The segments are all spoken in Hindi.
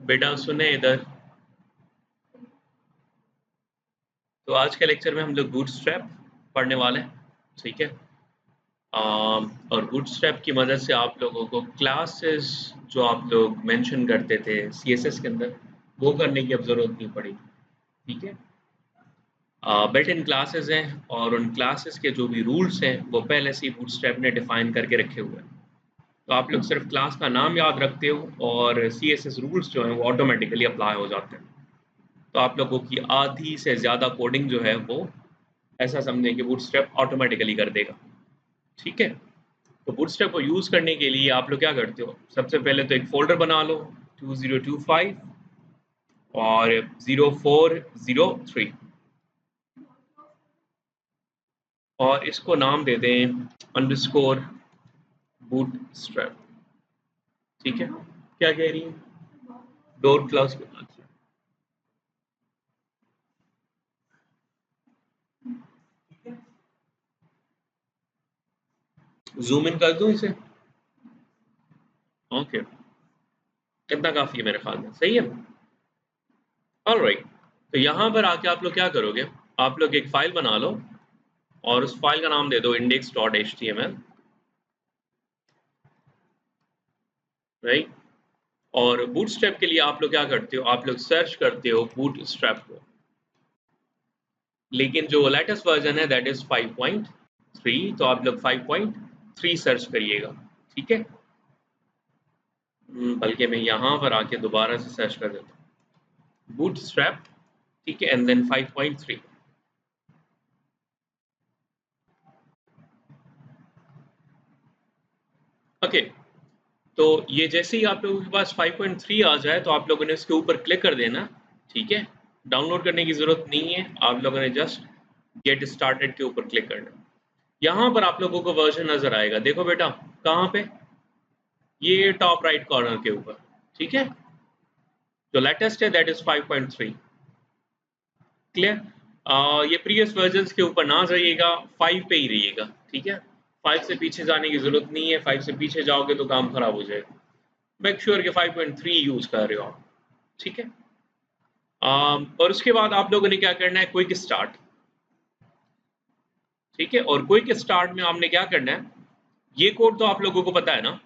बेटा सुने इधर। तो आज के लेक्चर में हम लोग बूटस्ट्रैप पढ़ने वाले हैं, ठीक है। और बूटस्ट्रैप की मदद से आप लोगों को क्लासेस जो आप लोग मेंशन करते थे सीएसएस के अंदर, वो करने की अब ज़रूरत नहीं पड़ेगी, ठीक है। बिल्ट इन क्लासेस हैं और उन क्लासेस के जो भी रूल्स हैं वो पहले से ही बूटस्ट्रैप ने डिफाइन करके रखे हुए हैं। तो आप लोग सिर्फ क्लास का नाम याद रखते हो और सीएसएस रूल्स जो हैं वो ऑटोमेटिकली अप्लाई हो जाते हैं। तो आप लोगों की आधी से ज़्यादा कोडिंग जो है वो ऐसा समझें कि बूटस्ट्रैप ऑटोमेटिकली कर देगा, ठीक है। तो बूटस्ट्रैप को यूज़ करने के लिए आप लोग क्या करते हो, सबसे पहले तो एक फ़ोल्डर बना लो 2025 और 0403 और इसको नाम दे दें अंडरस्कोर बूटस्ट्रैप, ठीक है। क्या कह रही है डोर क्लास में? अच्छा, जूम इन कर दूं इसे? ओके, कितना काफ़ी है मेरे ख्याल में, सही है। ऑलराइट, तो यहाँ पर आके आप लोग क्या करोगे, आप लोग एक फ़ाइल बना लो और उस फाइल का नाम दे दो index.html, राइट। और बूटस्ट्रैप के लिए आप लोग क्या करते हो, आप लोग सर्च करते हो बूटस्ट्रैप को, लेकिन जो लेटेस्ट वर्जन है दैट इज 5.3, तो आप लोग 5.3 सर्च करिएगा, ठीक है। बल्कि मैं यहाँ पर आके दोबारा से सर्च कर देता हूँ बूटस्ट्रैप, ठीक है, एंड देन 5.3। ओके, तो ये जैसे ही आप लोगों के पास 5.3 आ जाए तो आप लोगों ने इसके ऊपर क्लिक कर देना, ठीक है। डाउनलोड करने की ज़रूरत नहीं है, आप लोगों ने जस्ट गेट स्टार्टेड के ऊपर क्लिक करना। यहाँ पर आप लोगों को वर्जन नज़र आएगा, देखो बेटा कहाँ पे, ये टॉप राइट कॉर्नर के ऊपर, ठीक है। जो लेटेस्ट है दैट इज़ 5.3, क्लियर। ये प्रीवियस वर्जन्स के ऊपर ना जाइएगा, 5 पे ही रहिएगा, ठीक है। 5 से पीछे जाने की ज़रूरत नहीं है, 5 से पीछे जाओगे तो काम खराब हो जाएगा। मेक श्योर कि 5.3 यूज़ कर रहे हो आप, ठीक है। और उसके बाद आप लोगों ने क्या करना है, क्विक स्टार्ट, ठीक है। और क्विक स्टार्ट में आपने क्या करना है, ये कोड तो आप लोगों को पता है ना,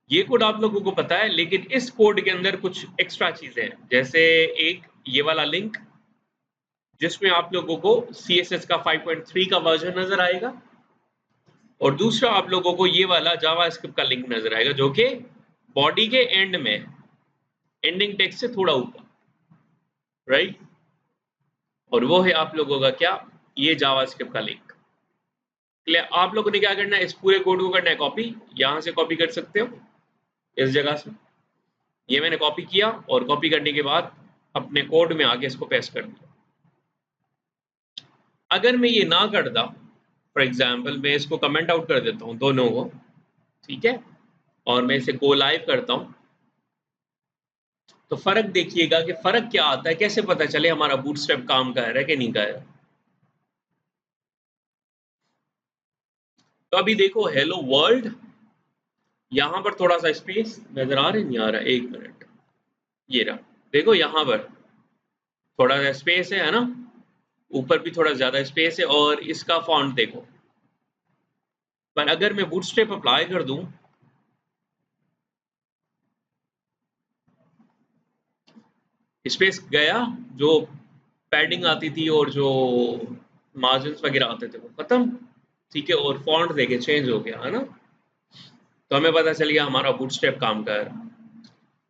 ये कोड आप लोगों को पता है, लेकिन इस कोड के अंदर कुछ एक्स्ट्रा चीजें हैं, जैसे एक ये वाला लिंक जिसमें आप लोगों को CSS का 5.3 का वर्जन नजर आएगा, और दूसरा आप लोगों को ये वाला जावास्क्रिप्ट का लिंक नजर आएगा जो कि बॉडी के एंड में, एंडिंग टेक्स्ट से थोड़ा ऊपर, राइट। और वो है आप लोगों का क्या, ये जावास्क्रिप्ट का लिंक, क्लियर। आप लोगों ने क्या करना है, इस पूरे कोड को करना है कॉपी, यहां से कॉपी कर सकते हो इस जगह से, ये मैंने कॉपी किया और कॉपी करने के बाद अपने कोड में आगे इसको पेस्ट कर दिया। अगर मैं ये ना करता, फॉर एग्जांपल मैं इसको कमेंट आउट कर देता हूँ दोनों को, ठीक है, और मैं इसे गो लाइव करता हूँ, तो फर्क देखिएगा कि फर्क क्या आता है, कैसे पता चले हमारा बूटस्ट्रैप काम कर रहा है कि नहीं कर रहा। तो अभी देखो हेलो वर्ल्ड, यहाँ पर थोड़ा सा स्पेस नजर आ रहा है, नहीं आ रहा, एक मिनट, ये रहा, देखो यहाँ पर थोड़ा सा स्पेस है ना, ऊपर भी थोड़ा ज्यादा स्पेस है, और इसका फॉन्ट देखो। पर अगर मैं बूटस्ट्रैप अप्लाई कर दूं, स्पेस गया, जो पैडिंग आती थी और जो मार्जिन्स वगैरह आते थे वो खत्म, ठीक है, और फॉन्ट देखे चेंज हो गया, है ना। तो हमें पता चल गया हमारा बूटस्ट्रैप काम कर रहा है।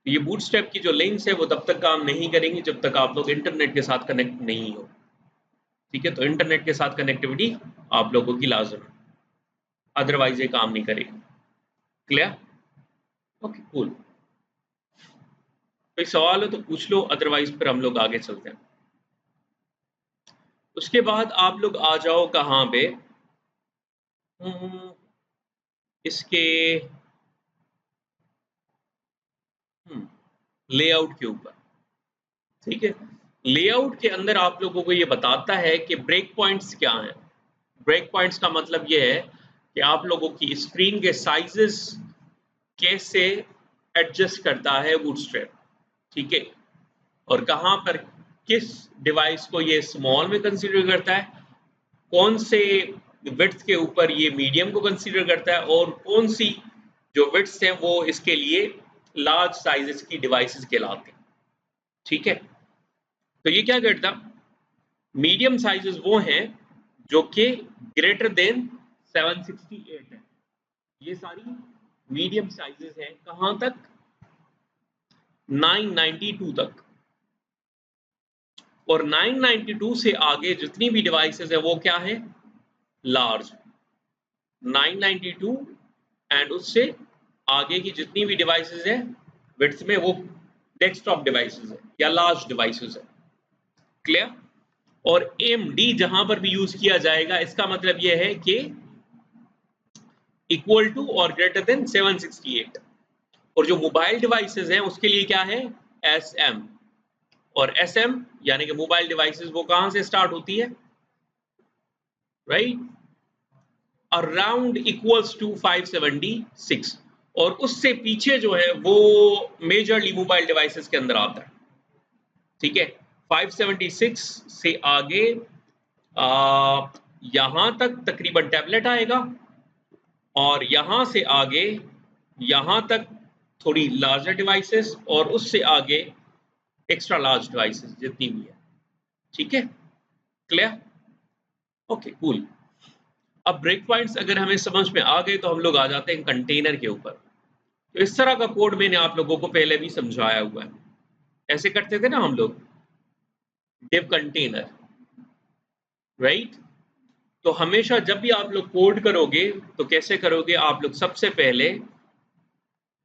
ये बूटस्ट्रैप की जो लिंक्स है वो तब तक काम नहीं करेंगी जब तक आप लोग इंटरनेट के साथ कनेक्ट नहीं हो, ठीक है। तो इंटरनेट के साथ कनेक्टिविटी आप लोगों की लाजम है, अदरवाइज ये काम नहीं करेगी, क्लियर। ओके कूल, कोई सवाल हो तो पूछ लो, अदरवाइज फिर हम लोग आगे चलते हैं। उसके बाद आप लोग आ जाओ कहाँ पे, इसके लेआउट के ऊपर, ठीक है। लेआउट के अंदर आप लोगों को ये बताता है कि ब्रेक पॉइंट्स क्या हैं। ब्रेक पॉइंट्स का मतलब ये है कि आप लोगों की स्क्रीन के साइजेस कैसे एडजस्ट करता है बूटस्ट्रैप, ठीक है। और कहाँ पर किस डिवाइस को ये स्मॉल में कंसीडर करता है, कौन से विड्थ के ऊपर ये मीडियम को कंसीडर करता है, और कौन सी जो विड्थ हैं वो इसके लिए लार्ज साइजेस की डिवाइसेस कहलाते हैं, ठीक है। तो ये क्या करता, मीडियम साइजेस वो हैं जो कि ग्रेटर देन 768 है। ये सारी मीडियम साइजेस हैं, कहां तक, 992 तक। और 992 से आगे जितनी भी डिवाइसेस है वो क्या है, लार्ज। 992 एंड उससे आगे की जितनी भी डिवाइसेस है विड्थ में, वो डेस्कटॉप डिवाइसेस है या लार्ज डिवाइसेस है, क्लियर। और AMD जहां पर भी यूज किया जाएगा, इसका मतलब यह है कि इक्वल टू और ग्रेटर देन 768। और जो मोबाइल डिवाइसेस हैं उसके लिए क्या है, SM। और SM यानी कि मोबाइल डिवाइसेस वो कहां से स्टार्ट होती है, राइट, अराउंड इक्वल्स टू 576। और उससे पीछे जो है वो मेजरली मोबाइल डिवाइसेस के अंदर आता है, ठीक है। 576 से आगे यहां तक तकरीबन टैबलेट आएगा, और यहां से आगे यहां तक थोड़ी लार्जर डिवाइसेस, और उससे आगे एक्स्ट्रा लार्ज डिवाइसेस जितनी भी है, ठीक है, क्लियर, ओके कूल। अब ब्रेक पॉइंट्स अगर हमें समझ में आ गए तो हम लोग आ जाते हैं कंटेनर के ऊपर। तो इस तरह का कोड मैंने आप लोगों को पहले भी समझाया हुआ है। ऐसे करते थे ना हम लोग, डिव कंटेनर, राइट। तो हमेशा जब भी आप लोग कोड करोगे तो कैसे करोगे, आप लोग सबसे पहले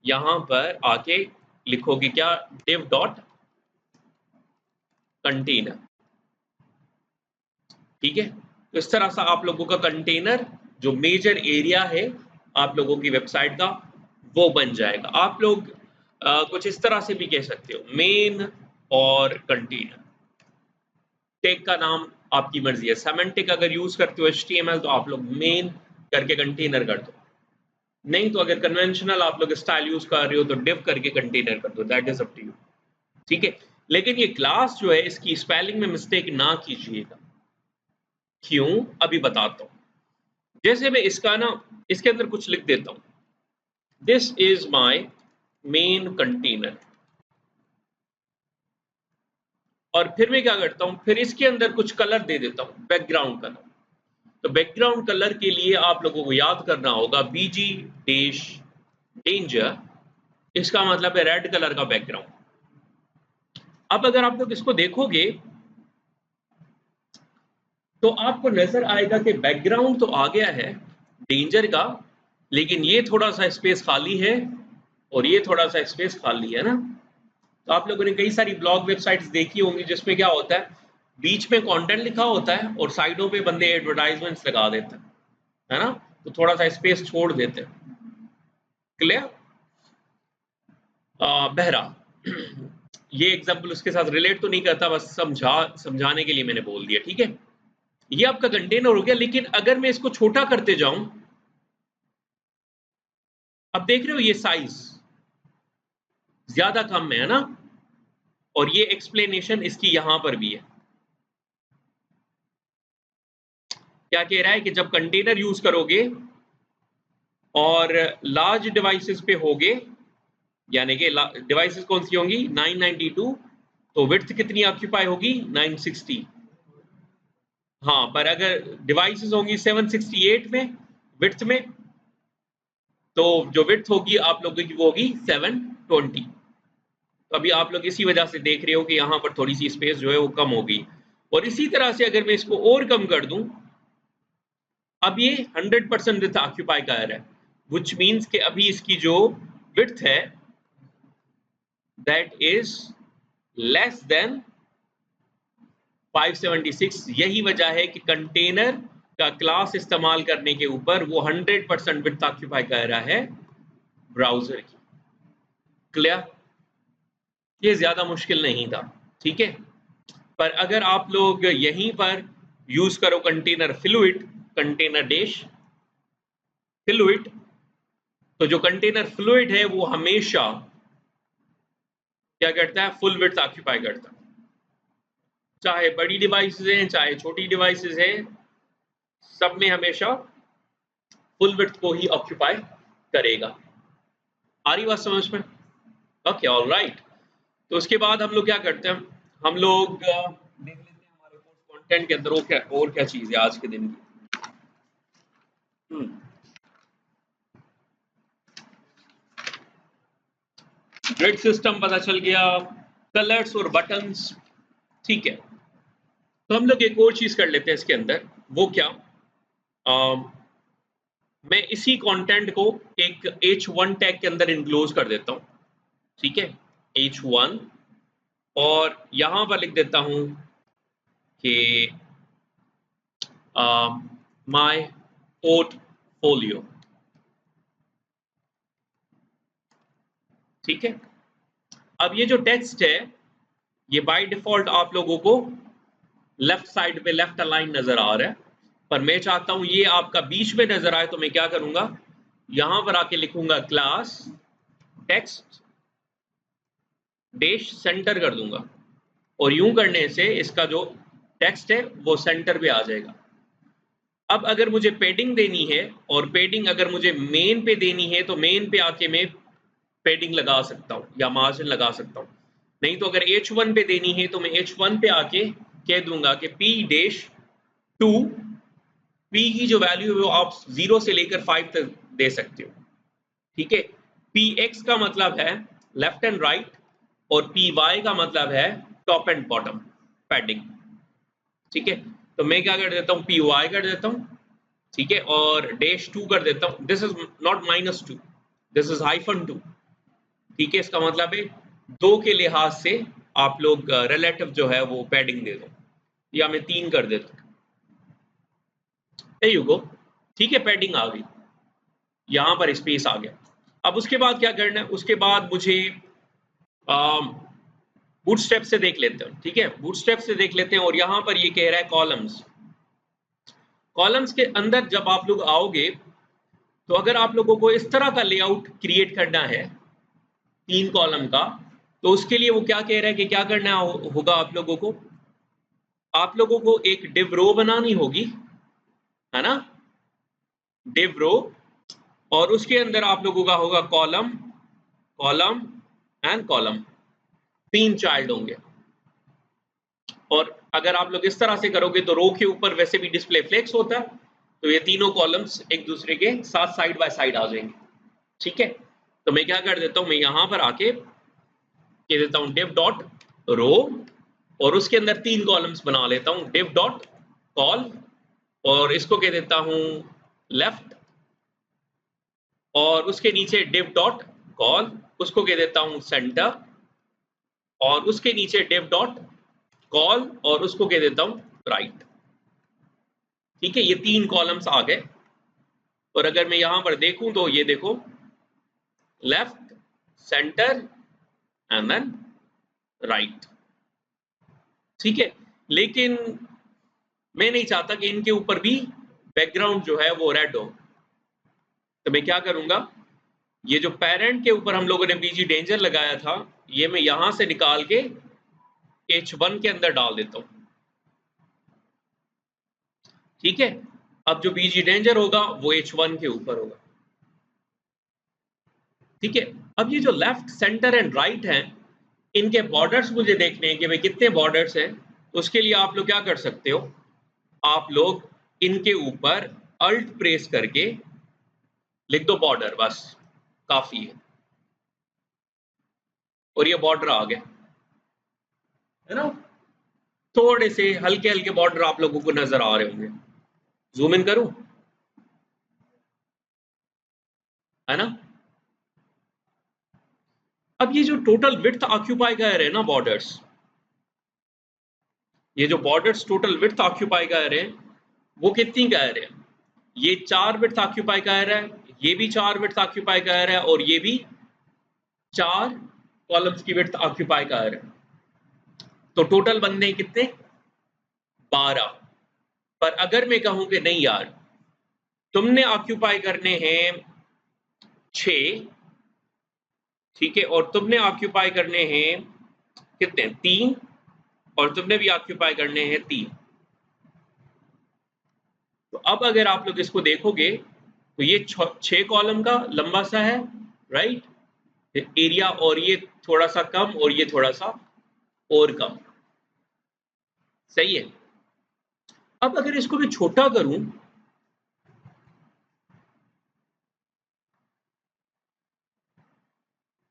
यहां पर आके लिखोगे क्या, div डॉट कंटेनर, ठीक है। तो इस तरह से आप लोगों का कंटेनर जो मेजर एरिया है आप लोगों की वेबसाइट का वो बन जाएगा। आप लोग कुछ इस तरह से भी कह सकते हो, मेन और कंटेनर। टैग का नाम आपकी मर्जी है, सेमेंटिक अगर यूज करते हो HTML तो आप लोग मेन करके कंटेनर कर दो, नहीं तो अगर कन्वेंशनल आप लोग स्टाइल यूज कर रहे हो तो डिव करके कंटेनर कर दो, that is up to you, ठीक है। लेकिन ये क्लास जो है इसकी स्पेलिंग में मिस्टेक ना कीजिएगा, क्यों अभी बताता हूं। जैसे मैं इसका ना इसके अंदर कुछ लिख देता हूं, this is my main container, और फिर मैं क्या करता हूं, फिर इसके अंदर कुछ कलर दे देता हूं, बैकग्राउंड कलर। तो बैकग्राउंड कलर के लिए आप लोगों को याद करना होगा BG डैश डेंजर, इसका मतलब है रेड कलर का बैकग्राउंड। अब अगर आप लोग इसको देखोगे तो आपको नजर आएगा कि बैकग्राउंड तो आ गया है डेंजर का, लेकिन ये थोड़ा सा स्पेस खाली है और ये थोड़ा सा स्पेस खाली है ना। तो आप लोगों ने कई सारी ब्लॉग वेबसाइट्स देखी होंगी जिसमें क्या होता है, बीच में कंटेंट लिखा होता है और साइडों पे बंदे एडवर्टाइजमेंट्स लगा देते हैं, है ना, तो थोड़ा सा स्पेस छोड़ देते हैं, क्लियर। बहरा ये एग्जांपल उसके साथ रिलेट तो नहीं करता, बस समझाने के लिए मैंने बोल दिया, ठीक है। ये आपका कंटेनर हो गया, लेकिन अगर मैं इसको छोटा करते जाऊं, अब देख रहे हो ये साइज ज्यादा कम है ना, और ये एक्सप्लेनेशन इसकी यहां पर भी है। क्या कह रहा है कि जब कंटेनर यूज करोगे और लार्ज डिवाइसेस पे होगे, यानी कि डिवाइसेस कौन सी होंगी 992, तो विड्थ कितनी ऑक्यूपाई होगी 960। हाँ, पर अगर डिवाइसेस होंगी 768 में विड्थ में, तो जो विड्थ होगी आप लोगों की वो होगी 720। तो अभी आप लोग इसी वजह से देख रहे हो कि यहाँ पर थोड़ी सी स्पेस जो है वो कम होगी। और इसी तरह से अगर मैं इसको और कम कर दूं, अब ये 100% विड्थ ऑक्यूपाई कर रहा है, व्हिच मींस कि अभी इसकी जो विड्थ है दैट इज लेस देन 576। यही वजह है कि कंटेनर का क्लास इस्तेमाल करने के ऊपर वो 100% विड्थ ऑक्यूपाई कर रहा है ब्राउजर की, क्लियर। ये ज्यादा मुश्किल नहीं था, ठीक है। पर अगर आप लोग यहीं पर यूज करो container fluid, container dash fluid, तो जो कंटेनर फ्लूइड है वो हमेशा क्या करता है, फुल विड्थ ऑक्यूपाई करता है। चाहे बड़ी डिवाइसेस हैं चाहे छोटी डिवाइसेस हैं, सब में हमेशा फुल विड्थ को ही ऑक्यूपाई करेगा। आ रही बात समझ में? Okay, alright. तो उसके बाद हम लोग क्या करते हैं, हम लोग देख लेते हैं हमारे कोर्स कंटेंट के अंदर और क्या चीज है आज के दिन की। ग्रिड सिस्टम पता चल गया, कलर्स और बटन्स, ठीक है। तो हम लोग एक और चीज कर लेते हैं इसके अंदर, वो क्या, मैं इसी कंटेंट को एक H1 टैग के अंदर इनक्लोज कर देता हूं, ठीक है, H1, और यहां पर लिख देता हूं कि माय पोर्टफोलियो, ठीक है। अब ये जो टेक्स्ट है ये बाय डिफॉल्ट आप लोगों को लेफ्ट साइड पे लेफ्ट अलाइन नजर आ रहा है, पर मैं चाहता हूं ये आपका बीच में नजर आए, तो मैं क्या करूंगा, यहां पर आके लिखूंगा क्लास टेक्स्ट डैश सेंटर कर दूंगा, और यूं करने से इसका जो टेक्स्ट है वो सेंटर पे आ जाएगा। अब अगर मुझे पैडिंग देनी है, और पैडिंग अगर मुझे मेन पे देनी है, तो मेन पे आके मैं पैडिंग लगा सकता हूँ या मार्जिन लगा सकता हूँ। नहीं तो अगर H1 पे देनी है तो मैं H1 पे आके कह दूंगा कि P-2, P की जो वैल्यू है वो आप 0 से लेकर 5 तक दे सकते हो, ठीक है। Px का मतलब है लेफ्ट एंड राइट, और Py का मतलब है टॉप एंड बॉटम पैडिंग, ठीक है। तो मैं क्या कर देता हूँ, Py कर देता हूँ, ठीक है, और -2 कर देता हूँ। This is not -2, this is -2, ठीक है। इसका मतलब है 2 के लिहाज से आप लोग रिलेटिव जो है वो पैडिंग दे दो, या मैं 3 कर देता हूँ, यू गो, ठीक है, पैडिंग आ गई, यहां पर स्पेस आ गया। अब उसके बाद क्या करना है, उसके बाद मुझे बूटस्ट्रैप से देख लेते हैं, ठीक है, बूटस्ट्रैप से देख लेते हैं, और यहां पर ये कह रहा है कॉलम्स। कॉलम्स के अंदर जब आप लोग आओगे, तो अगर आप लोगों को इस तरह का लेआउट क्रिएट करना है 3 कॉलम का, तो उसके लिए वो क्या कह रहा है कि क्या करना होगा आप लोगों को, आप लोगों को एक डिव रो बनानी होगी, है ना, डिव रो, और उसके अंदर आप लोगों का होगा column, column and column, 3 child होंगे। और अगर आप लोग इस तरह से करोगे तो रो के ऊपर वैसे भी डिस्प्ले फ्लेक्स होता है, तो ये तीनों कॉलम्स एक दूसरे के साथ साइड बाय साइड आ जाएंगे, ठीक है। तो मैं क्या कर देता हूं, मैं यहां पर आके कह देता हूं div डॉट रो, और उसके अंदर 3 कॉलम्स बना लेता हूं, div डॉट कॉल, और इसको कह देता हूं लेफ्ट, और उसके नीचे div डॉट कॉल, उसको कह देता हूं सेंटर, और उसके नीचे div डॉट कॉल, और उसको कह देता हूं राइट, ठीक है। ये 3 कॉलम्स आ गए, और अगर मैं यहां पर देखूं तो ये देखो left, centre and then right, ठीक है। लेकिन मैं नहीं चाहता कि इनके ऊपर भी बैकग्राउंड जो है वो रेड हो, तो मैं क्या करूंगा, ये जो पेरेंट के ऊपर हम लोगों ने बीजी डेंजर लगाया था, ये मैं यहां से निकाल के H1 के अंदर डाल देता हूं, ठीक है। अब जो बीजी डेंजर होगा वो H1 के ऊपर होगा, ठीक है। अब ये जो लेफ्ट, सेंटर एंड राइट हैं, इनके बॉर्डर्स मुझे देखने हैं कि भाई कितने बॉर्डर्स हैं। उसके लिए आप लोग क्या कर सकते हो, आप लोग इनके ऊपर अल्ट प्रेस करके लिख दो बॉर्डर, बस काफी है, और ये बॉर्डर आ गया, है ना। थोड़े से हल्के हल्के बॉर्डर आप लोगों को नजर आ रहे होंगे, जूम इन करूं, है ना। अब ये जो टोटल विड्थ ऑक्यूपाई कर रहे हैं ना बॉर्डर्स, ये जो बॉर्डर्स टोटल विड्थ ऑक्यूपाई कर रहे हैं, वो कितनी कह रहे हैं, ये 4 विड्थ ऑक्यूपाई कर रहा है, ये भी 4 विड्थ ऑक्यूपाई कर रहा है, और ये भी 4 कॉलम्स की विड्थ ऑक्यूपाई कर रहे हैं। तो टोटल बनने कितने, 12। पर अगर मैं कहूं कि नहीं यार, तुमने ऑक्यूपाई करने हैं 6, ठीक है, और तुमने ऑक्यूपाई करने हैं कितने 3 और तुमने भी ऑक्यूपाई करने हैं 3। तो अब अगर आप लोग इसको देखोगे तो ये 6 कॉलम का लंबा सा है, राइट एरिया, और ये थोड़ा सा कम और ये थोड़ा सा और कम, सही है। अब अगर इसको मैं छोटा करूं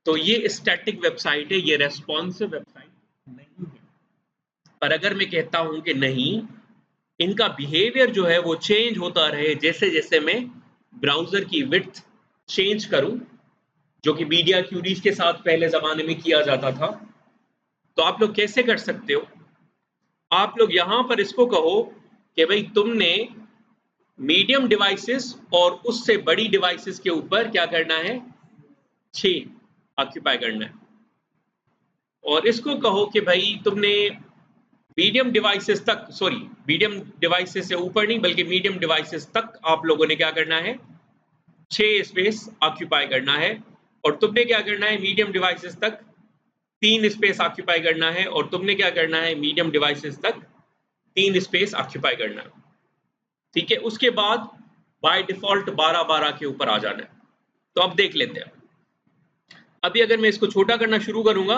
तो ये स्टैटिक वेबसाइट है, ये रेस्पॉन्सिव वेबसाइट नहीं है। पर अगर मैं कहता हूं कि नहीं, इनका बिहेवियर जो है वो चेंज होता रहे जैसे जैसे मैं ब्राउजर की विड्थ चेंज करूं, जो कि मीडिया क्यूरीज के साथ पहले जमाने में किया जाता था, तो आप लोग कैसे कर सकते हो? आप लोग यहां पर इसको कहो कि भाई तुमने मीडियम डिवाइसेस और उससे बड़ी डिवाइसेस के ऊपर क्या करना है, 6 ऑक्यूपाई करना है। और इसको कहो कि भाई तुमने मीडियम डिवाइसेस तक, सॉरी मीडियम डिवाइसेस से ऊपर नहीं बल्कि मीडियम डिवाइसेस तक आप लोगों ने क्या करना है, 6 स्पेस ऑक्यूपाई करना है। और तुमने क्या करना है, मीडियम डिवाइसेस तक 3 स्पेस ऑक्यूपाई करना है। और तुमने क्या करना है, मीडियम डिवाइसेस तक 3 स्पेस ऑक्यूपाई करना है, ठीक है। उसके बाद बाय डिफॉल्ट 12-12 के ऊपर आ जाना है। तो अब देख लेते हैं, अभी अगर मैं इसको छोटा करना शुरू करूंगा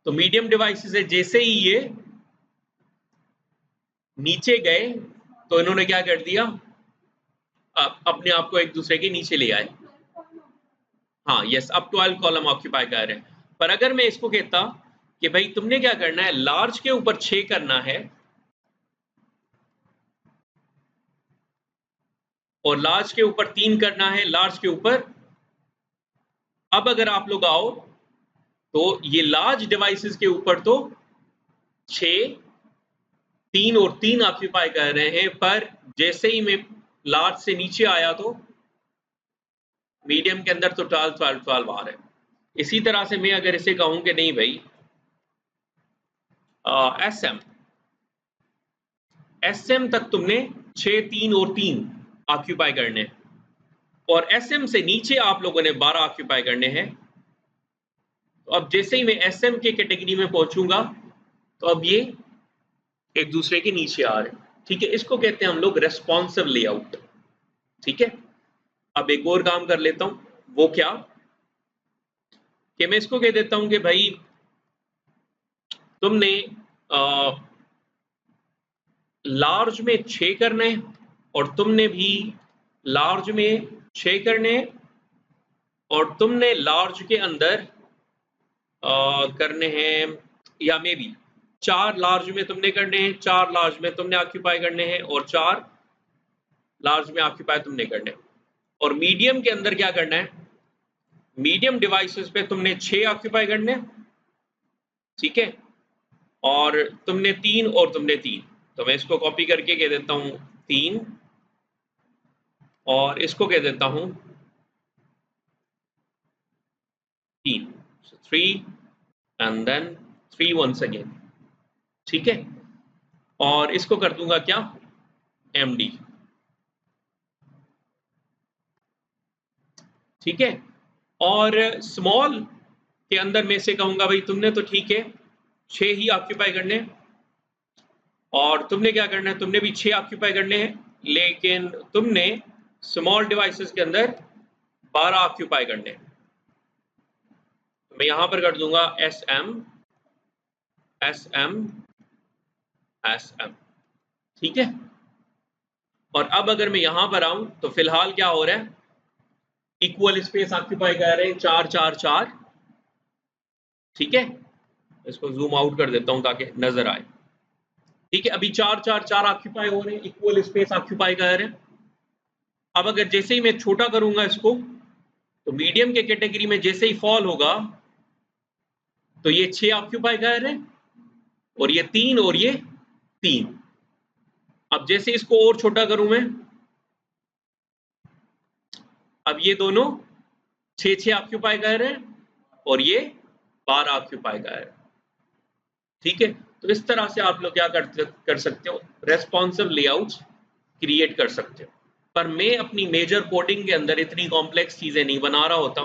तो मीडियम डिवाइसेस है, जैसे ही ये नीचे गए तो इन्होंने क्या कर दिया, अपने आप को एक दूसरे के नीचे ले आए। हाँ यस, अब 12 कॉलम ऑक्यूपाई कर रहे हैं। पर अगर मैं इसको कहता कि भाई तुमने क्या करना है, लार्ज के ऊपर 6 करना है और लार्ज के ऊपर 3 करना है, लार्ज के ऊपर। अब अगर आप लोग आओ तो ये लार्ज डिवाइसेस के ऊपर तो 6, 3 और 3 ऑक्यूपाई कर रहे हैं, पर जैसे ही मैं लार्ज से नीचे आया तो मीडियम के अंदर तो 12 12 12 आ रहे हैं। इसी तरह से मैं अगर इसे कहूं कि नहीं भाई एसएम तक तुमने 6, 3 और 3 ऑक्यूपाई करने, और एसएम से नीचे आप लोगों ने 12 ऑक्यूपाई करने हैं। तो अब जैसे ही मैं एसएम के कैटेगरी में पहुंचूंगा तो अब ये एक दूसरे के नीचे आ रहे हैं, ठीक है। इसको कहते हैं हम लोग रेस्पॉन्सिव लेआउट, ठीक है। अब एक और काम कर लेता हूं, वो क्या कि मैं इसको कह देता हूं कि भाई तुमने लार्ज में 6 करने और तुमने भी लार्ज में 6 करने, और तुमने लार्ज के अंदर करने हैं, या मे बी 4 लार्ज में तुमने करने हैं, 4 लार्ज में तुमने ऑक्यूपाई करने हैं और 4 लार्ज में ऑक्यूपाई तुमने करने हैं। और मीडियम के अंदर क्या करना है, मीडियम डिवाइसेस पे तुमने 6 ऑक्यूपाई करने, ठीक है। और तुमने 3 और तुमने 3, तो मैं इसको कॉपी करके कह देता हूं 3 और इसको कह देता हूं 3, 3 एंड देन 3 वंस अगेन, ठीक है। और इसको कर दूंगा क्या, एमडी, ठीक है। और स्मॉल के अंदर में से कहूंगा भाई तुमने तो ठीक है 6 ही ऑक्यूपाई करने, और तुमने क्या करना है, तुमने भी 6 ऑक्यूपाई करने हैं, लेकिन तुमने स्मॉल डिवाइसेस के अंदर 12 ऑक्यूपाई करने हैं। तो मैं यहां पर कर दूंगा S M S M S M, ठीक है। और अब अगर मैं यहां पर आऊं तो फिलहाल क्या हो रहा है, इक्वल स्पेस ऑक्यूपाई कर रहे हैं 4 4 4, ठीक है। इसको जूम आउट कर देता हूं ताकि नजर आए, ठीक है। अभी 4 4 4 ऑक्यूपाई हो रहे हैं, इक्वल स्पेस ऑक्यूपाई कर रहे हैं। अब अगर जैसे ही मैं छोटा करूंगा इसको तो मीडियम के कैटेगरी में जैसे ही फॉल होगा तो ये 6 ऑक्यूपाई कर रहे हैं और ये 3 और ये 3। अब जैसे इसको और छोटा करूं मैं, अब ये दोनों 6 6 ऑक्यूपाई कर रहे हैं और ये 12 ऑक्यूपाई कर रहे हैं, ठीक है। तो इस तरह से आप लोग क्या कर सकते हो, रेस्पॉन्सिव लेआउट्स क्रिएट कर सकते हो। पर मैं अपनी मेजर कोडिंग के अंदर इतनी कॉम्प्लेक्स चीजें नहीं बना रहा होता,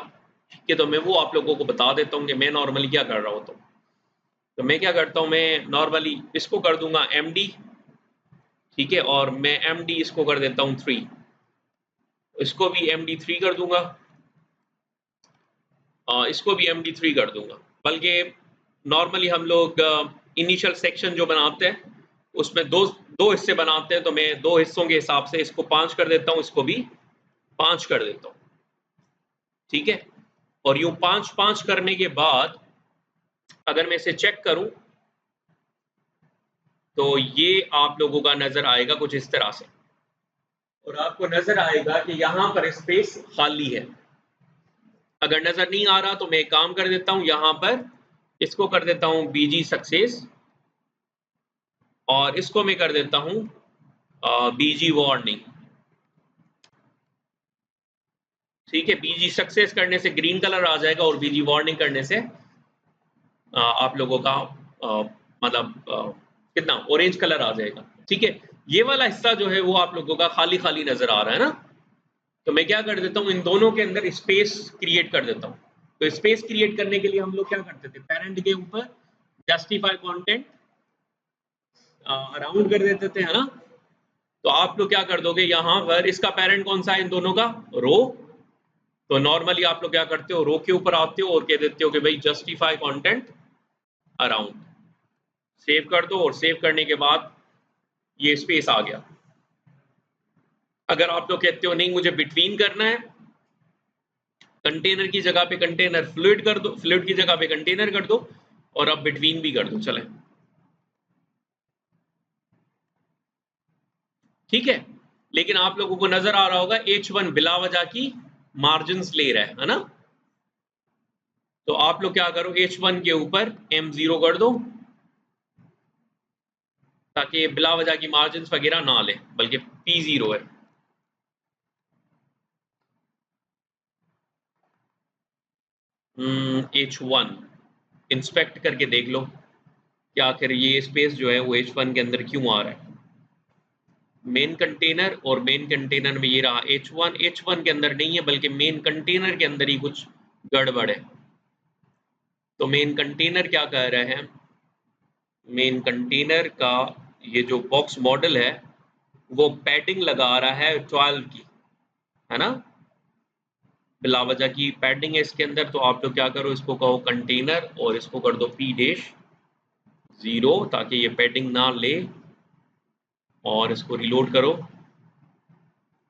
ठीक है। तो मैं वो आप लोगों को बता देता हूँ कि मैं नॉर्मली क्या कर रहा होता हूँ। तो मैं क्या करता हूँ, मैं नॉर्मली इसको कर दूंगा MD, ठीक है, और मैं MD इसको कर देता हूँ 3, इसको भी MD 3 कर दूंगा, इसको भी MD 3 कर दूंगा। बल्कि नॉर्मली हम लोग इनिशियल सेक्शन जो बनाते हैं उसमें दो दो हिस्से बनाते हैं, तो मैं दो हिस्सों के हिसाब से इसको 5 कर देता हूँ, इसको भी 5 कर देता हूँ, ठीक है। और यूं 5-5 करने के बाद अगर मैं इसे चेक करूं तो ये आप लोगों का नजर आएगा कुछ इस तरह से, और आपको नजर आएगा कि यहां पर स्पेस खाली है। अगर नजर नहीं आ रहा तो मैं एक काम कर देता हूं, यहां पर इसको कर देता हूं BG सक्सेस, और इसको मैं कर देता हूं BG वार्निंग, ठीक है। BG सक्सेस करने से ग्रीन कलर आ जाएगा और BG वार्निंग करने से आप लोगों का मतलब कितना ऑरेंज कलर आ जाएगा, ठीक है। ये वाला हिस्सा जो है वो आप लोगों का खाली खाली नजर आ रहा है ना, तो मैं क्या कर देता हूँ, इन दोनों के अंदर स्पेस क्रिएट कर देता हूँ। तो स्पेस क्रिएट करने के लिए हम लोग क्या करते थे, पेरेंट के ऊपर जस्टिफाई कंटेंट अराउंड कर देते थे, है ना। तो आप लोग क्या कर दोगे, यहाँ पर इसका पेरेंट कौन सा है इन दोनों का, रो। तो नॉर्मली आप लोग क्या करते हो, रो के ऊपर आते हो और कह देते हो कि भाई जस्टिफाई कंटेंट अराउंड, सेव कर दो, और सेव करने के बाद ये स्पेस आ गया। अगर आप लोग कहते हो नहीं मुझे बिटवीन करना है, कंटेनर की जगह पे कंटेनर फ्लूइड कर दो, फ्लूइड की जगह पे कंटेनर कर दो, और अब बिटवीन भी कर दो, चले, ठीक है। लेकिन आप लोगों को नजर आ रहा होगा H1 बिला वजह की मार्जिन ले रहा है ना। तो आप लोग क्या करो, H1 के ऊपर M0 कर दो, ताकि ये बिला वजह की मार्जिन वगैरह ना ले, बल्कि P0 है। H1 इंस्पेक्ट करके देख लो कि आखिर ये स्पेस जो है वो H1 के अंदर क्यों आ रहा है। मेन कंटेनर, और मेन कंटेनर में ये रहा H1 के अंदर नहीं है, बल्कि मेन कंटेनर के अंदर ही कुछ गड़बड़ है। तो मेन कंटेनर क्या कह रहे हैं, मेन कंटेनर का ये जो बॉक्स मॉडल है वो पैडिंग लगा रहा है 12 की, है ना, बिला वजह की पैडिंग है इसके अंदर। तो आप लोग क्या करो, इसको कहो कंटेनर और इसको कर दो P-0, ताकि ये पैडिंग ना ले, और इसको रिलोड करो।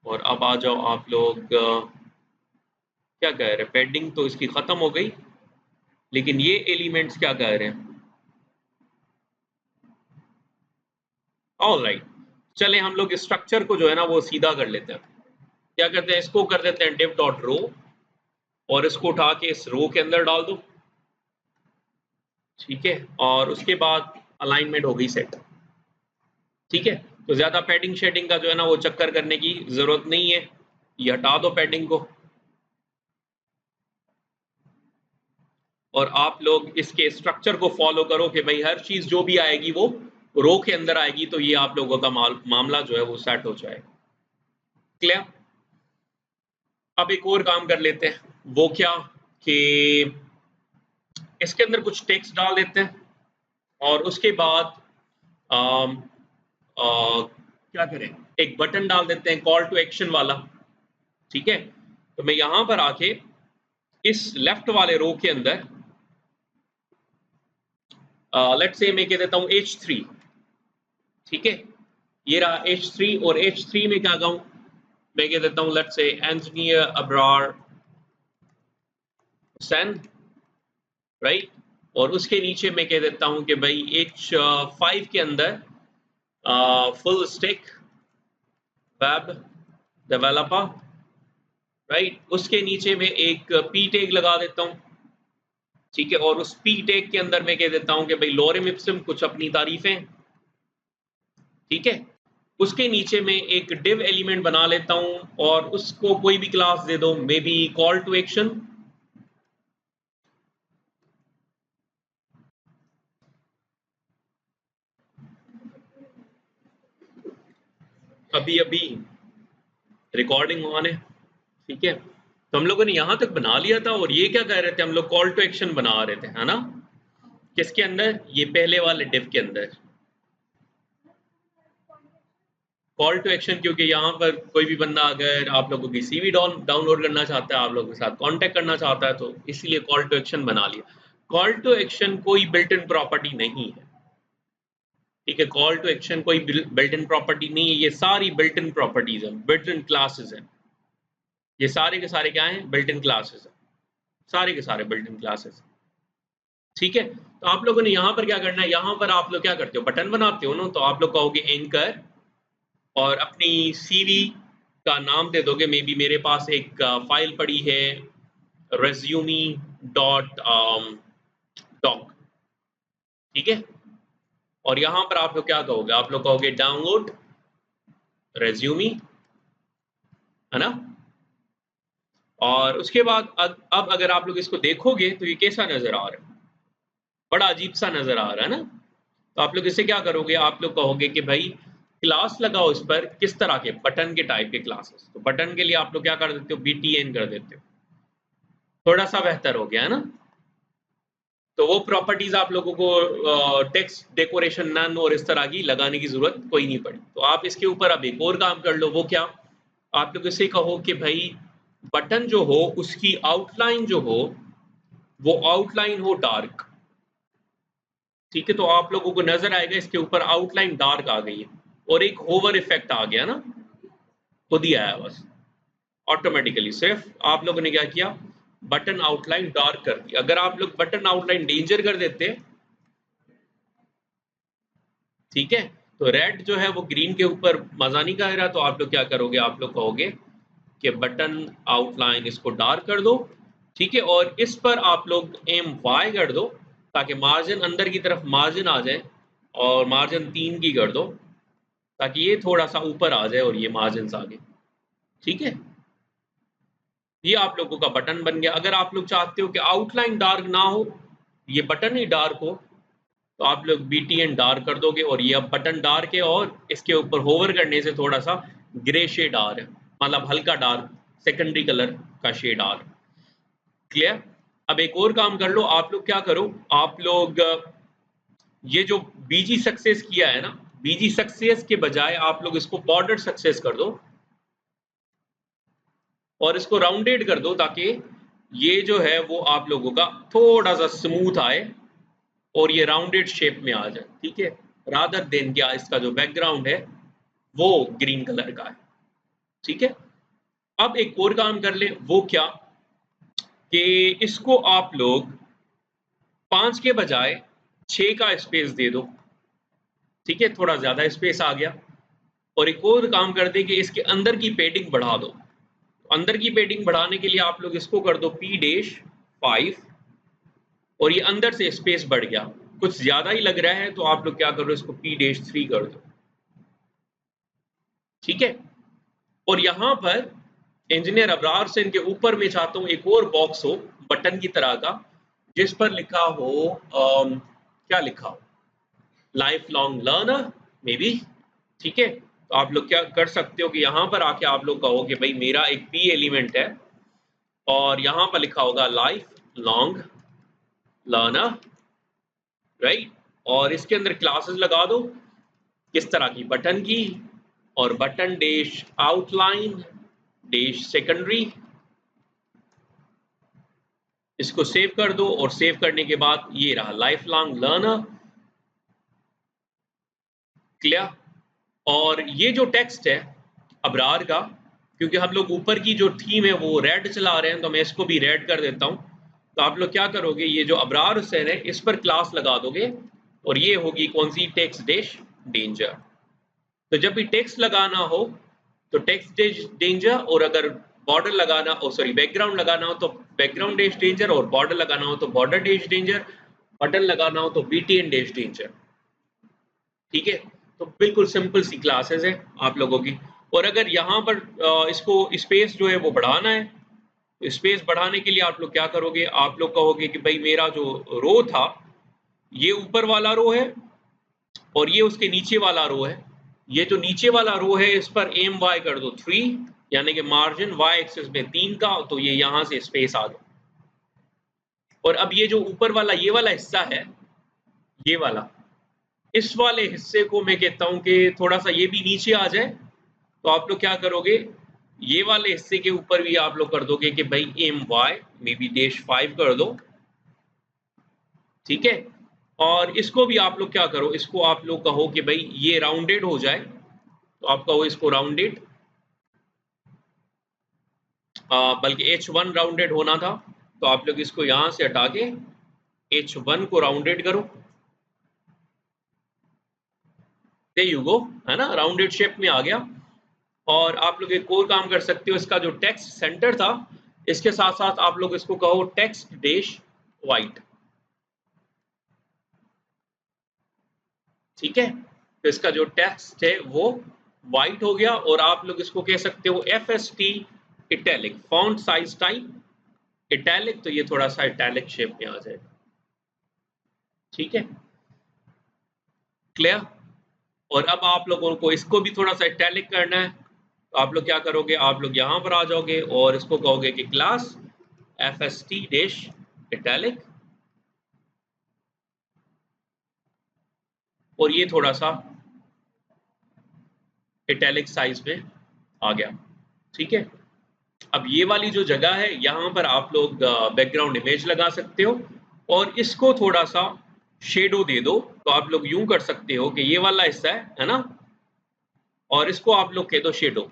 और अब आ जाओ आप लोग, क्या कह रहे हैं, पैडिंग तो इसकी खत्म हो गई, लेकिन ये एलिमेंट्स क्या कह रहे हैं। ऑलराइट, चले हम लोग स्ट्रक्चर को जो है ना वो सीधा कर लेते हैं। क्या करते हैं, इसको कर देते हैं div डॉट रो, और इसको उठा के इस रो के अंदर डाल दो, ठीक है। और उसके बाद अलाइनमेंट हो गई सेट, ठीक है। तो ज्यादा पैडिंग शेडिंग का जो है ना वो चक्कर करने की जरूरत नहीं है, ये हटा दो पैडिंग को, और आप लोग इसके स्ट्रक्चर को फॉलो करो कि भाई हर चीज जो भी आएगी वो रो के अंदर आएगी, तो ये आप लोगों का मामला जो है वो सेट हो जाएगा। क्लियर। अब एक और काम कर लेते हैं, वो क्या कि इसके अंदर कुछ टेक्स्ट डाल देते हैं, और उसके बाद क्या करें, एक बटन डाल देते हैं कॉल टू एक्शन वाला, ठीक है। तो मैं यहां पर आके इस लेफ्ट वाले रो के अंदर लेट्स से मैं कह देता हूं H3, ठीक है। ये रहा H3, और H3 में क्या कहूं, मैं कह देता हूं let's say engineer Abrar Hussain, right. और उसके नीचे मैं कह देता हूं कि भाई H5 के अंदर full stack web developer, right. उसके नीचे में एक पी टैग लगा देता हूं, ठीक है। और उस पी टैग के अंदर मैं कह देता हूं कि भाई लोरेम इप्सम कुछ अपनी तारीफें, ठीक है। उसके नीचे में एक डिव एलिमेंट बना लेता हूं, और उसको कोई भी क्लास दे दो, maybe call to action, अभी अभी रिकॉर्डिंग ऑन है, ठीक है। तो हम लोगों ने यहां तक बना लिया था, और ये क्या कह रहे थे, हम लोग कॉल टू एक्शन बना रहे थे, है ना। किसके अंदर? ये पहले वाले डिव के अंदर। कॉल टू एक्शन, क्योंकि यहाँ पर कोई भी बंदा अगर आप लोगों की सीवी डाउनलोड करना चाहता है, आप लोगों के साथ कांटेक्ट करना चाहता है, तो इसलिए कॉल टू एक्शन बना लिया। कॉल टू एक्शन कोई बिल्ट इन प्रॉपर्टी नहीं है, ठीक है। कॉल टू एक्शन कोई बिल्ट इन प्रॉपर्टी नहीं है, ये सारी बिल्ट इन प्रॉपर्टीज हैं, बिल्ट इन क्लासेस हैं। ये सारे के सारे क्या हैं? बिल्ट इन क्लासेस हैं, सारे के सारे बिल्ट इन क्लासेस, ठीक है। तो आप लोगों ने यहाँ पर क्या करना है, यहाँ पर आप लोग क्या करते हो, बटन बनाते हो ना, तो आप लोग कहोगे एंकर और अपनी सीवी का नाम दे दोगे। मे बी मेरे पास एक फाइल पड़ी है resume डॉट डॉक, ठीक है। और यहाँ पर आप लोग क्या कहोगे, आप लोग कहोगे डाउनलोड resume, है ना। और उसके बाद अब अगर आप लोग इसको देखोगे तो ये कैसा नजर आ रहा है, बड़ा अजीब सा नजर आ रहा है ना। तो आप लोग इसे क्या करोगे, आप लोग कहोगे कि भाई क्लास लगाओ इस पर, किस तरह के, बटन के टाइप के क्लासेस। तो बटन के लिए आप लोग क्या कर देते हो, btn कर देते हो, थोड़ा सा बेहतर हो गया है ना। तो वो प्रॉपर्टीज आप लोगों को टेक्स्ट डेकोरेशन नन और इस तरह की लगाने की जरूरत कोई नहीं पड़ी। तो आप इसके ऊपर अब एक और काम कर लो, वो क्या, आप लोग इसे कहो कि भाई बटन जो हो उसकी आउटलाइन जो हो वो आउटलाइन हो डार्क, ठीक है। तो आप लोगों को नजर आएगा इसके ऊपर आउटलाइन डार्क आ गई है और एक होवर इफेक्ट आ गया ना, खुद ही आया बस ऑटोमेटिकली। सिर्फ आप लोगों ने क्या किया, बटन आउटलाइन डार्क कर दी। अगर आप लोग बटन आउटलाइन डेंजर कर देते, ठीक है, तो रेड जो है वो ग्रीन के ऊपर मजा नहीं कर रहा, तो आप लोग क्या करोगे, आप लोग कहोगे कि बटन आउटलाइन इसको डार्क कर दो, ठीक है। और इस पर आप लोग एम वाई कर दो ताकि मार्जिन अंदर की तरफ मार्जिन आ जाए, और मार्जिन 3 की कर दो ताकि ये थोड़ा सा ऊपर आ जाए और ये मार्जिन आगे, ठीक है। ये आप लोगों का बटन बन गया। अगर आप लोग चाहते हो कि आउटलाइन डार्क ना हो, ये बटन ही डार्क हो, तो आप लोग btn डार्क कर दोगे और ये अब बटन डार्क है और इसके ऊपर होवर करने से थोड़ा सा ग्रे शेड आ रहा है, मतलब हल्का डार्क सेकेंडरी कलर का शेड आ रहा है, क्लियर। अब एक और काम कर लो, आप लोग क्या करो, आप लोग ये जो बीजी सक्सेस किया है ना, बीजी सक्सेस के बजाय आप लोग इसको बॉर्डर सक्सेस कर दो और इसको राउंडेड कर दो ताकि ये जो है वो आप लोगों का थोड़ा सा स्मूथ आए और ये राउंडेड शेप में आ जाए, ठीक है। रादर देन क्या, इसका जो बैकग्राउंड है वो ग्रीन कलर का है, ठीक है। अब एक और काम कर ले, वो क्या कि इसको आप लोग 5 के बजाय 6 का स्पेस दे दो, ठीक है, थोड़ा ज्यादा स्पेस आ गया। और एक और काम कर दे कि इसके अंदर की पेडिंग बढ़ा दो। अंदर की पेडिंग बढ़ाने के लिए आप लोग इसको कर दो P-5 और ये अंदर से स्पेस बढ़ गया, कुछ ज्यादा ही लग रहा है, तो आप लोग क्या करो, इसको P-3 कर दो, ठीक है। और यहाँ पर इंजीनियर अबरार से इनके ऊपर में चाहता हूँ एक और बॉक्स हो बटन की तरह का, जिस पर लिखा हो क्या लिखा हो, life long learner may be, ठीक है। तो आप लोग क्या कर सकते हो कि यहाँ पर आके आप लोग कहो कि भाई मेरा एक P एलिमेंट है और यहाँ पर लिखा होगा लाइफ लॉन्ग लर्नर, राइट। और इसके अंदर क्लासेस लगा दो, किस तरह की, बटन की, और button dash outline dash secondary, इसको सेव कर दो। और सेव करने के बाद ये रहा लाइफ लॉन्ग लर्नर, क्लियर। और ये जो टेक्स्ट है अबरार का, क्योंकि हम लोग ऊपर की जो थीम है वो रेड चला रहे हैं, तो मैं इसको भी रेड कर देता हूँ। तो आप लोग क्या करोगे, ये जो अबरार हुसैन है इस पर क्लास लगा दोगे और ये होगी कौन सी, टेक्स्ट डैश डेंजर। तो जब भी टेक्स्ट लगाना हो तो टेक्स्ट डैश डेंजर, और अगर बॉर्डर लगाना हो, सॉरी बैकग्राउंड लगाना हो तो बैकग्राउंड डैश डेंजर, और बॉर्डर लगाना हो तो बॉर्डर डैश डेंजर, बटन लगाना हो तो btn डैश डेंजर, ठीक है। तो बिल्कुल सिंपल सी क्लासेस है आप लोगों की। और अगर यहाँ पर इसको स्पेस जो है वो बढ़ाना है, तो स्पेस बढ़ाने के लिए आप लोग क्या करोगे, आप लोग कहोगे कि भाई मेरा जो रो था ये ऊपर वाला रो है और ये उसके नीचे वाला रो है, ये जो नीचे वाला रो है इस पर एम वाई कर दो 3, यानी कि मार्जिन वाई एक्सिस में 3 का, तो ये यहाँ से स्पेस आ गया। और अब ये जो ऊपर वाला ये वाला हिस्सा है ये वाला, इस वाले हिस्से को मैं कहता हूं कि थोड़ा सा ये भी नीचे आ जाए, तो आप लोग क्या करोगे, ये वाले हिस्से के ऊपर भी आप लोग कर दोगे कि भाई एम वाई मे बी -5 कर दो, ठीक है। और इसको भी आप लोग क्या करो, इसको आप लोग कहो कि भाई ये राउंडेड हो जाए, तो आप कहो इसको राउंडेड, बल्कि H1 राउंडेड होना था, तो आप लोग इसको यहां से हटा के H1 को राउंडेड करो, देयर यू गो, है ना, राउंडेड शेप में आ गया। और आप लोग एक और काम कर सकते हो, इसका जो टेक्स्ट सेंटर था, इसके साथ साथ आप लोग इसको कहो टेक्स्ट डैश वाइट, ठीक है। तो इसका जो टेक्स्ट है वो वाइट हो गया, और आप लोग इसको कह सकते हो FST italic, font size type italic, तो ये थोड़ा सा इटैलिक शेप में आ जाएगा, ठीक है, क्लियर। और अब आप लोगों को इसको भी थोड़ा सा इटैलिक करना है, तो आप लोग क्या करोगे, आप लोग यहां पर आ जाओगे और इसको कहोगे कि क्लास FST डैश इटैलिक, और ये थोड़ा सा इटैलिक साइज में आ गया, ठीक है। अब ये वाली जो जगह है, यहाँ पर आप लोग बैकग्राउंड इमेज लगा सकते हो, और इसको थोड़ा सा शेडो दे दो, तो आप लोग यूं कर सकते हो कि ये वाला हिस्सा है ना, और इसको आप लोग कह दो शेडो,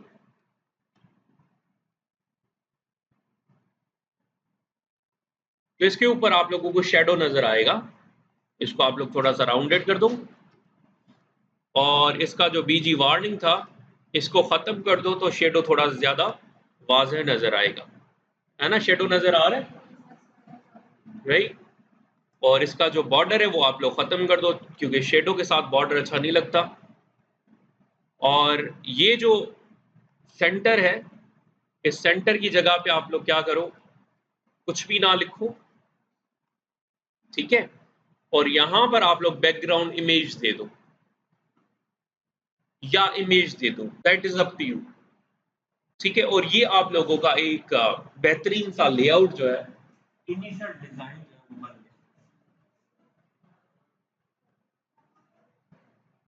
तो इसके ऊपर आप लोगों को शेडो नजर आएगा, इसको आप लोग थोड़ा सा राउंडेड कर दो, और इसका जो बीजी वार्निंग था इसको खत्म कर दो, तो शेडो थोड़ा ज्यादा वाज़ेह नजर आएगा, है ना, शेडो नजर आ रहा है, राइट। और इसका जो बॉर्डर है वो आप लोग खत्म कर दो, क्योंकि शेडो के साथ बॉर्डर अच्छा नहीं लगता। और ये जो सेंटर है, इस सेंटर की जगह पे आप लोग क्या करो, कुछ भी ना लिखो, ठीक है। और यहां पर आप लोग बैकग्राउंड इमेज दे दो या इमेज दे दो, that is up to you, ठीक है। और ये आप लोगों का एक बेहतरीन सा लेआउट जो है, इनिशियल डिजाइन